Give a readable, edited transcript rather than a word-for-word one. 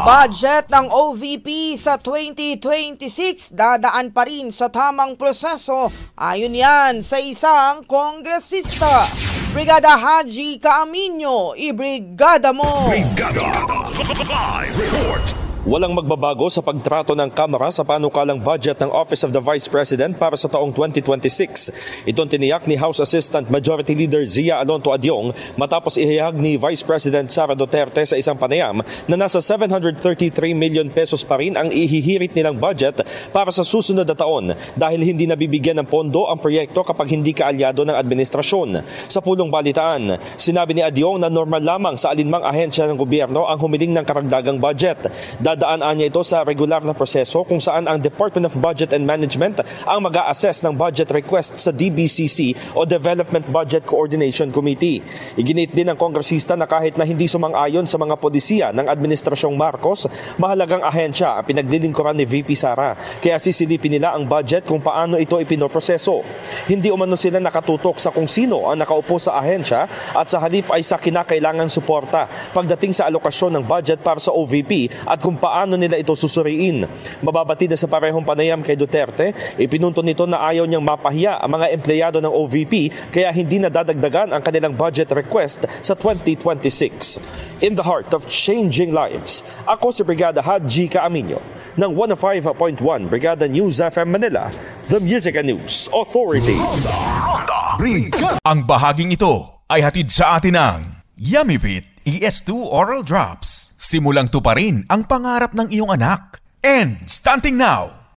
Budget ng OVP sa 2026 dadaan pa rin sa tamang proseso ayon yan sa isang kongresista. Brigada Haji Caaminio, ibrigada mo! Brigada Live Report! Walang magbabago sa pagtrato ng Kamara sa panukalang budget ng Office of the Vice President para sa taong 2026. Itong tiniyak ni House Assistant Majority Leader Zia Alonto Adyong matapos ihayag ni Vice President Sara Duterte sa isang panayam na nasa 733 million pesos pa rin ang ihihirit nilang budget para sa susunod na taon dahil hindi nabibigyan ng pondo ang proyekto kapag hindi kaalyado ng administrasyon. Sa pulong balitaan, sinabi ni Adyong na normal lamang sa alinmang ahensya ng gobyerno ang humiling ng karagdagang budget. Dadaan niya ito sa regular na proseso kung saan ang Department of Budget and Management ang mag-a-assess ng budget request sa DBCC o Development Budget Coordination Committee. Iginit din ng kongresista na kahit na hindi sumang-ayon sa mga polisiya ng Administrasyong Marcos, mahalagang ahensya ang pinaglilingkuran ni VP Sara. Kaya sisilipin nila ang budget kung paano ito ipinoproseso. Hindi umano sila nakatutok sa kung sino ang nakaupo sa ahensya at sa halip ay sa kinakailangang suporta pagdating sa alokasyon ng budget para sa OVP at kung paano nila ito susuriin. Mababatid na sa parehong panayam kay Duterte, ipinunto nito na ayaw niyang mapahiya ang mga empleyado ng OVP kaya hindi nadadagdagan ang kanilang budget request sa 2026. In the heart of changing lives, ako si Brigada Haji Caaminio ng 105.1 Brigada News FM Manila, the Music and News Authority. Ang bahaging ito ay hatid sa atin ng Yummyfit ES2 Oral Drops. Simulang tuparin ang pangarap ng iyong anak. And stunting now,